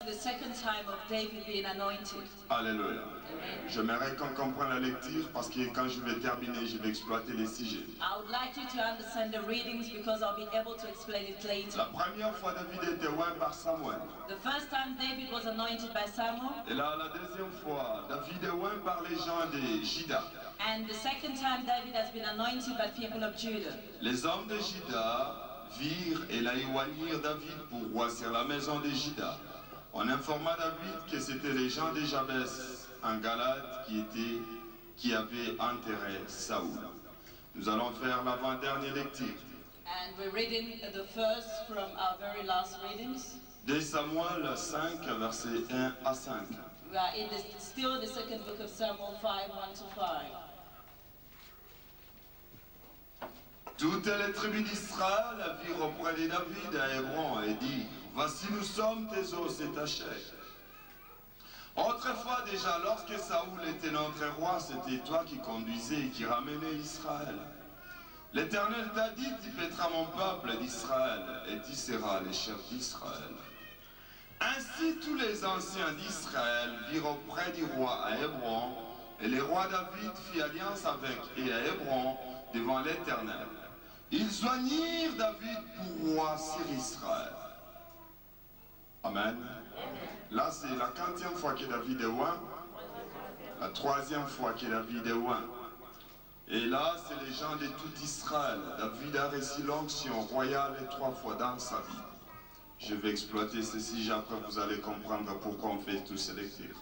the second time of David being anointed. Alléluia. Amen. J'aimerais qu'on comprenne la lecture parce que quand je vais terminer, je vais exploiter les sujets. I would like you to understand the readings because I'll be able to explain it later. La première fois, David était oint par Samuel. The first time David was anointed by Samuel. Et là, la deuxième fois, David est oint par les gens de Juda. And the second time David has been anointed by people of Judah. Les hommes de Juda virent et éloignirent David pour roi sur la maison de Juda. On informa David que c'était les gens de Jabès en Galate qui avaient enterré Saoul. Nous allons faire l'avant-dernière lecture. And we're reading the first from our very last readings. 2 Samuel 5, versets 1 à 5. We are in still the second book of Samuel 5, 1 to 5. Toutes les tribus d'Israël virent auprès de David à Hébron et dirent, voici nous sommes tes os et ta chair. Autrefois déjà, lorsque Saoul était notre roi, c'était toi qui conduisais et qui ramenais Israël. L'Éternel t'a dit, tu pèteras mon peuple d'Israël et tu seras les chefs d'Israël. Ainsi tous les anciens d'Israël virent auprès du roi à Hébron, et le roi David fit alliance avec et à Hébron devant l'Éternel. Ils joignirent David pour roi sur Israël. Amen. Là, c'est la 40e fois que David est oint, la 3e fois que David est oint. Et là, c'est les gens de tout Israël. David a reçu l'onction royale 3 fois dans sa vie. Je vais exploiter ceci, après vous allez comprendre pourquoi on fait tous ces lectures.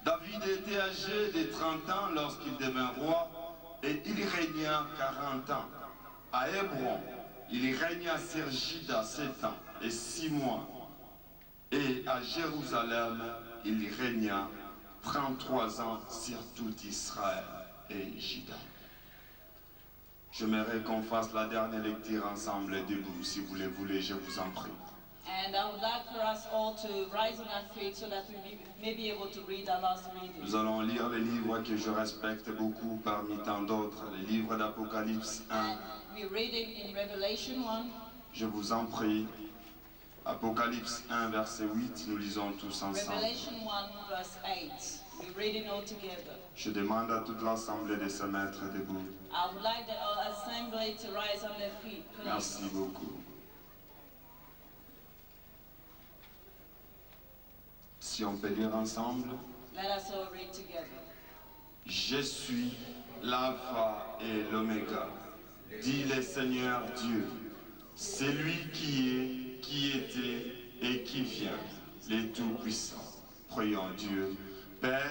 David était âgé de 30 ans lorsqu'il devint roi et il régna 40 ans. À Hébron, il régna sur Juda 7 ans et 6 mois. Et à Jérusalem, il régna 33 ans sur tout Israël et Juda. J'aimerais qu'on fasse la dernière lecture ensemble debout, si vous le voulez, je vous en prie. And I would like for us all to rise on our feet so that we may be able to read our last reading. Nous allons lire les livres que je respecte beaucoup parmi tant d'autres, les livres d'Apocalypse 1. And we're reading in Revelation 1. Je vous en prie. Apocalypse 1, verset 8, nous lisons tous ensemble. Revelation 1, verse 8. We're reading all together. Je demande à toute l'assemblée de se mettre debout. I would like the assembly to rise on their feet, please. Merci beaucoup. Si on peut lire ensemble. Let us all read together. Je suis l'alpha et l'oméga, dit le Seigneur Dieu, celui qui est, qui était et qui vient, le Tout-Puissant. Prions Dieu. Père,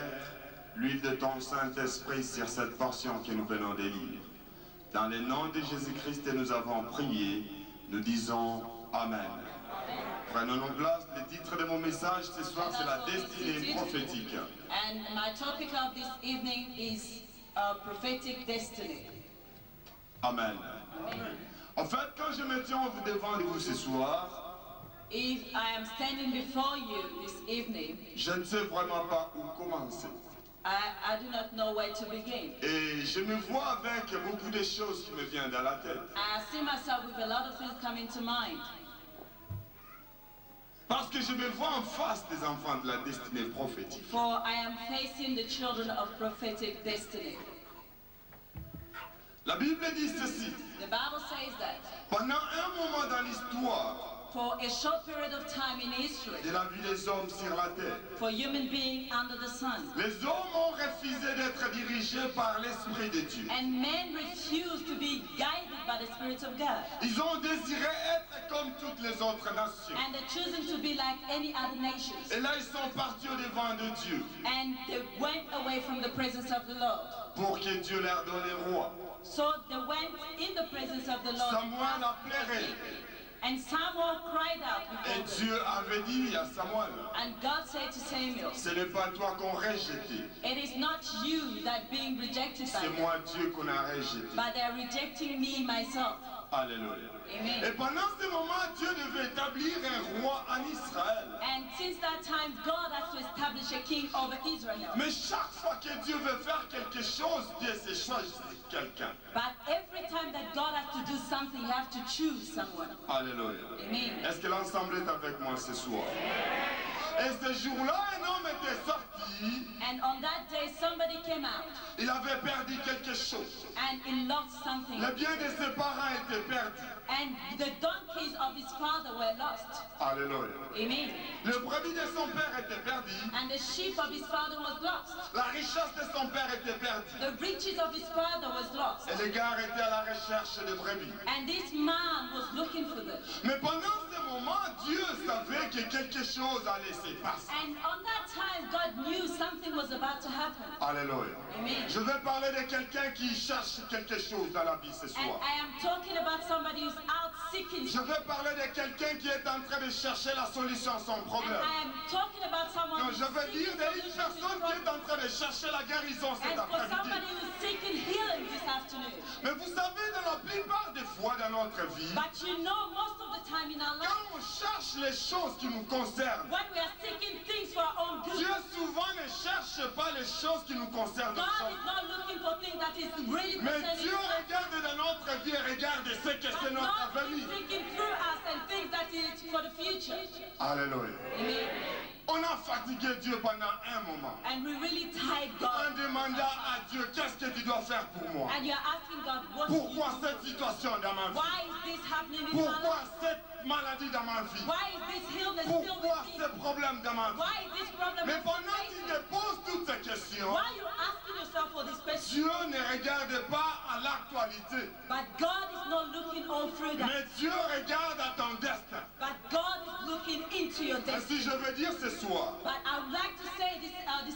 l'huile de ton Saint-Esprit sur cette portion que nous venons de lire. Dans le nom de Jésus-Christ, nous avons prié, nous disons Amen. Prenons place, le titre de mon message ce soir, c'est la destinée prophétique. And my topic of this evening is prophetic destiny. Amen. En fait, quand je me tiens devant vous ce soir, If I am standing before you this evening, je ne sais vraiment pas où commencer. I do not know where to begin. Et je me vois avec beaucoup de choses qui me viennent dans la tête. I see myself with a lot of things coming to mind. Parce que je me vois en face des enfants de la destinée prophétique. For I am facing the children of prophetic destiny. La Bible dit ceci. The Bible says that Pendant un moment dans l'histoire for a short period of time in history, de la vie des hommes sur la terre, for human beings under the sun, les hommes ont refusé d'être dirigés par l'Esprit de Dieu. and men refused to be guided by the Spirit of God. Ils ont désiré être comme toutes les autres nations. And they're choosing to be like any other nations. Et là, ils sont partis au devant de Dieu And they went away from the presence of the Lord. pour que Dieu leur donne un roi. So they went in the presence of the Lord. Samuel a pleuré. And Samuel cried out Et before them. Dieu avait dit à Samuel, And God said to Samuel, ce n'est pas toi qu'on rejeté, it is not you that being rejected by c'est them, moi Dieu qu'on a rejeté. but they are rejecting me myself. Alléluia. Amen. Et pendant ce moment, Dieu devait établir un roi en Israël. And since that time, God has to establish a king over Israel. Mais chaque fois que Dieu veut faire quelque chose, Dieu s'est choisi quelqu'un. But every time that God has to do something, you have to choose someone. Alléluia. Amen. Est-ce que l'ensemble est avec moi ce soir? Et ce jour-là, un homme était sorti. And on that day, somebody came out Il avait perdu quelque chose. and he lost something. Les biens de ses parents étaient perdus. And the donkeys of his father were lost. Alléluia. Amen. Le brebis de son père était perdu. And the sheep of his father was lost. La richesse de son père était perdue. The riches of his father was lost. Et les gars étaient à la recherche de brebis. And this man was looking for them. Mais pendant ce moment, Dieu savait que quelque chose allait se passer. And on that time, God knew something was about to happen. Alléluia. Amen. Je vais parler de quelqu'un qui cherche quelque chose dans la vie ce And soir. I am talking about somebody who's out seeking. Je vais parler de quelqu'un qui est en train de chercher la solution à son And problème. I am talking about someone Non, who's je veux dire seeking d'une solution to his personne qui est problem. en train de chercher la guérison cet And for somebody après-midi. who's seeking healing this afternoon. Mais vous savez, dans la plupart des fois dans notre vie, But you know, most of the time in our life, quand on cherche les choses qui nous concernent, when we are seeking things for our own good, Dieu souvent ne cherche pas les choses qui nous concernent. God is not looking for things that is really Mais concerning Dieu us. regarde dans notre vie et regarde ce que But c'est notre God is avenir. thinking through us and things that is for the future. Alléluia. Amen. On a fatigué Dieu pendant un moment. And we really tied En God. demandant à Dieu, qu'est-ce que tu dois faire pour moi? And you're asking God, what do you Pourquoi do? cette situation dans ma vie? Why is this happening in my Pourquoi life? cette maladie dans ma vie? Why is this illness still Pourquoi with ce me? problème dans ma vie? Why is this problem Mais still pendant que facing tu te poses toutes ces questions, me? Why are you asking yourself for this question? Dieu ne regarde pas à l'actualité, But God is not looking all through that. mais Dieu regarde à ton destin. But God is looking into your destiny. Ainsi, je veux dire ce soir, But I would like to say this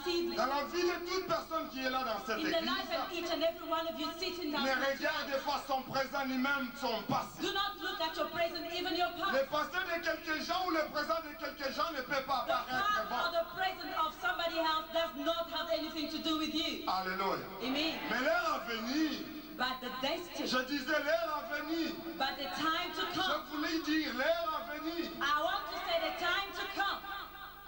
evening, dans la vie de toute personne qui est là dans cette in the life of église, each and every one of you sitting down, ne regarde pas son présent ni même son passé. do not look at your present, even your Le past. passé de quelques gens ou le présent de quelques gens ne peut pas The apparaître past or bon. the present of somebody else does not have anything to do with you. Alléluia. Amen. Mais l'heure à venir, But the destiny, je disais l'heure à venir, but the time to je come, voulais dire l'heure à venir I want to say the time to come,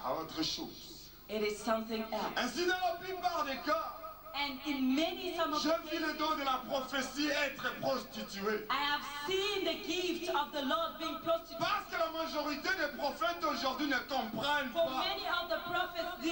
à autre chose. it is something else. Ainsi, dans la plupart des cas, And in some of je the vis le cases, don de la prophétie être prostituée. I have seen the gift of the Lord being prostituted. Parce que la majorité des prophètes aujourd'hui ne comprennent For pas many of the prophets,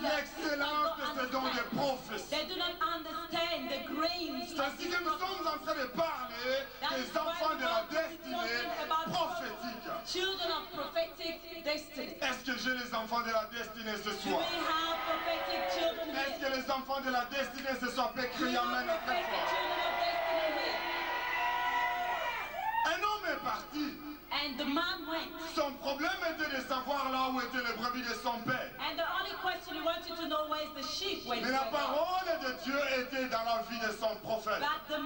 l'excellence de ce don de prophétie. they do not understand the grains. C'est ainsi que nous sommes en train de parler des enfants de la destinée prophétique. Children of prophetic destiny. Est-ce que j'ai les enfants de la destinée ce Do soir? we have prophetic children Est-ce here? que les enfants de la destinée se sont Do we écrits have amen très prophetic fort? children of destiny here? Un homme est parti. And the man went. Son problème était de savoir là où étaient les brebis de son père. And the only question he wanted to know where is the sheep went. Mais la parole de Dieu était dans la vie de son prophète. But the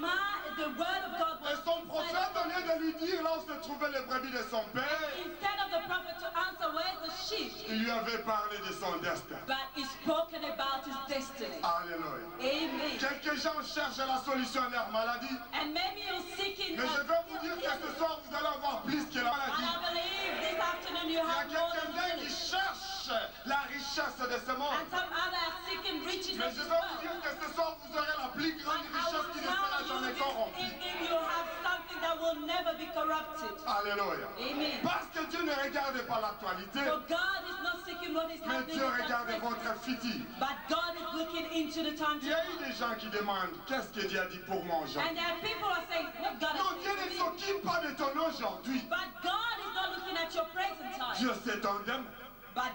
word of God Et was son prophète, au lieu de lui dire là où se trouvaient les brebis de son père, instead of the prophet to answer where's the sheep, il lui avait parlé de son destin. but he spoken about his destiny. Alléluia. Amen. Quelques gens cherchent la solution à leur maladie. And maybe you're seeking. Mais je vais vous dire que ce soir, vous allez avoir plus que la And maladie. I believe this afternoon you Il y a have more than quelques-uns qui healing. cherchent la richesse de ce monde. And some others are seeking riches Mais of je this vais vous world. dire que ce soir, vous aurez la plus grande I richesse will qui ne sera tell jamais you corrompue. this evening you have something that will never be corrupted. Alléluia. Amen. Parce que Dieu ne regarde pas l'actualité, So God is not seeking what is mais happening Dieu in regarde that votre futur. but God is looking into the time Il to y a eu come. des gens qui demandent, qu'est-ce que Dieu a dit pour moi aujourd'hui? And there are people who are saying, what God Non, has Dieu ne said to me. s'occupe pas de ton aujourd'hui. But God is not looking at your present time. Dieu sait ton demain. But